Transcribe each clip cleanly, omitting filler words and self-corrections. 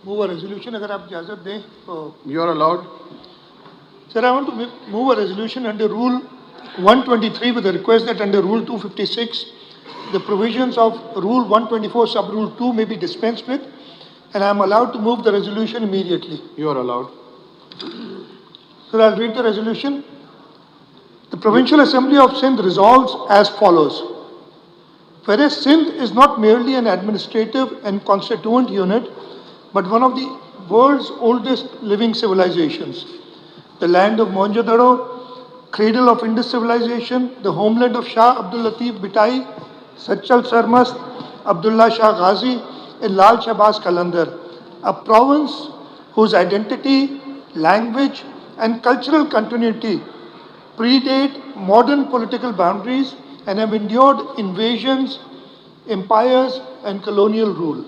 move a resolution अगर आप इजाज़त दें तो. You are allowed. Sir, I want to move a resolution under Rule 123 with a request that under Rule 256, the provisions of Rule 124 Sub-Rule 2 may be dispensed with, and I am allowed to move the resolution immediately. You are allowed. Sir, I'll read the resolution. The Provincial Assembly of Sindh resolves as follows. Whereas Sindh is not merely an administrative and constituent unit, but one of the world's oldest living civilizations, the land of Mohenjo-daro, cradle of Indus civilization, the homeland of Shah Abdul Latif Bhitai, Sachal Sarmast, Abdullah Shah Ghazi, and Lal Shahbaz Qalandar, a province whose identity, language, and cultural continuity predate modern political boundaries and have endured invasions, empires, and colonial rule.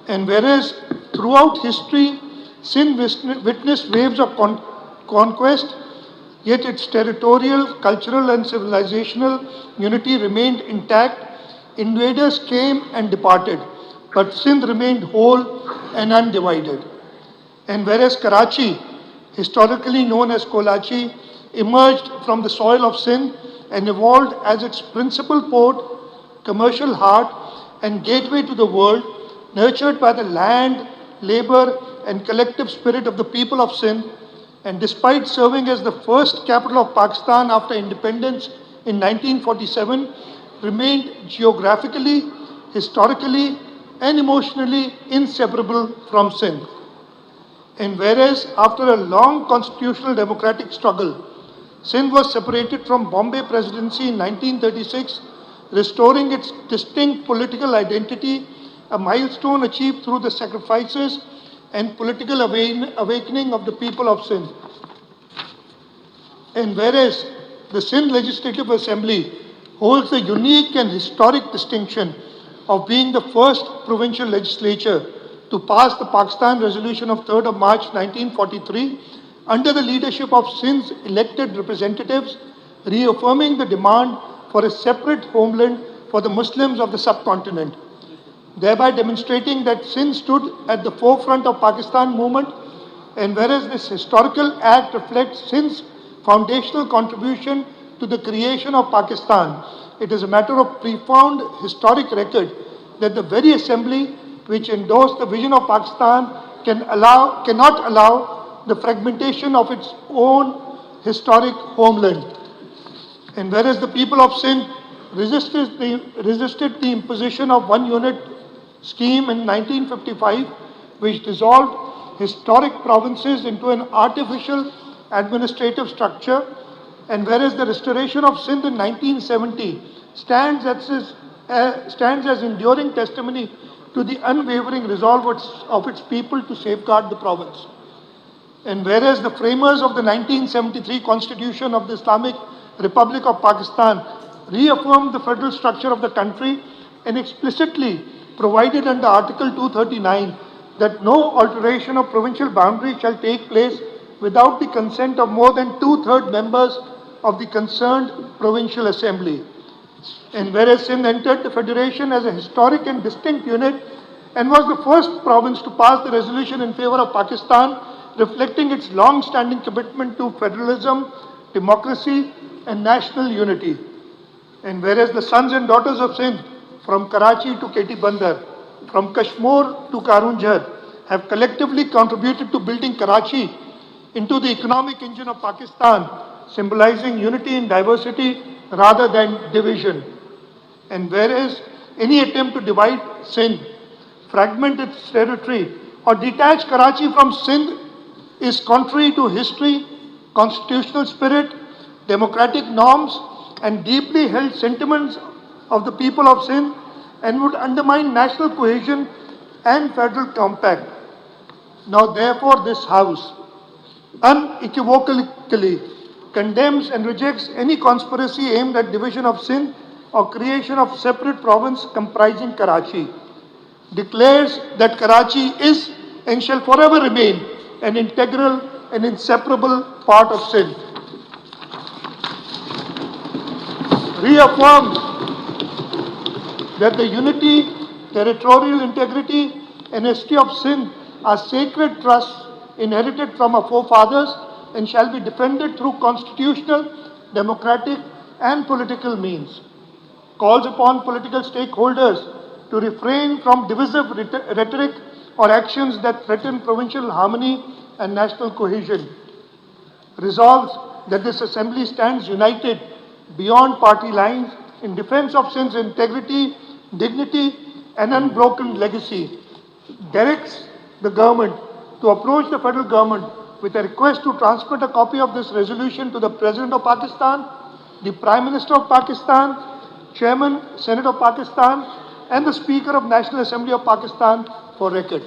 And whereas throughout history, Sindh witnessed waves of conquest, yet its territorial, cultural, and civilizational unity remained intact. Invaders came and departed, but Sindh remained whole and undivided. And whereas Karachi, historically known as Kolachi, emerged from the soil of Sindh and evolved as its principal port, commercial heart, and gateway to the world, nurtured by the land, labor, and collective spirit of the people of Sindh, and despite serving as the first capital of Pakistan after independence in 1947, remained geographically, historically, and emotionally inseparable from Sindh. And whereas after a long constitutional democratic struggle, Sindh was separated from Bombay Presidency in 1936, restoring its distinct political identity, a milestone achieved through the sacrifices and political awakening of the people of Sindh. And whereas the Sindh Legislative Assembly holds the unique and historic distinction of being the first provincial legislature to pass the Pakistan Resolution of 3rd of March 1943 under the leadership of Sindh's elected representatives, reaffirming the demand for a separate homeland for the Muslims of the subcontinent, thereby demonstrating that Sindh stood at the forefront of Pakistan movement. And whereas this historical act reflects Sindh's foundational contribution to the creation of Pakistan, it is a matter of profound historic record that the very assembly which endorsed the vision of Pakistan cannot allow the fragmentation of its own historic homeland. And whereas the people of Sindh resisted the imposition of one unit scheme in 1955, which dissolved historic provinces into an artificial administrative structure, and whereas the restoration of Sindh in 1970 stands as enduring testimony to the unwavering resolve of its people to safeguard the province. And whereas the framers of the 1973 Constitution of the Islamic Republic of Pakistan reaffirmed the federal structure of the country and explicitly provided under Article 239 that no alteration of provincial boundary shall take place without the consent of more than two-thirds members of the concerned provincial assembly. And whereas Sindh entered the federation as a historic and distinct unit and was the first province to pass the resolution in favor of Pakistan, reflecting its long-standing commitment to federalism, democracy, and national unity. And whereas the sons and daughters of Sindh, from Karachi to Keti Bandar, from Kashmir to Karunjhar, have collectively contributed to building Karachi into the economic engine of Pakistan, symbolizing unity in diversity rather than division. And whereas any attempt to divide Sindh, fragment its territory, or detach Karachi from Sindh is contrary to history, constitutional spirit, democratic norms, and deeply held sentiments of the people of Sindh, and would undermine national cohesion and federal compact. Now, therefore, this House unequivocally condemns and rejects any conspiracy aimed at division of Sindh or creation of separate province comprising Karachi, declares that Karachi is and shall forever remain an integral and inseparable part of Sindh. Reaffirms that the unity, territorial integrity, and history of Sindh are sacred trusts inherited from our forefathers and shall be defended through constitutional, democratic, and political means. Calls upon political stakeholders to refrain from divisive rhetoric or actions that threaten provincial harmony and national cohesion. Resolves that this Assembly stands united beyond party lines in defense of Sindh's integrity, dignity, and unbroken legacy. Directs the government to approach the federal government with a request to transmit a copy of this resolution to the President of Pakistan, the Prime Minister of Pakistan, Chairman, Senate of Pakistan, and the Speaker of National Assembly of Pakistan for record.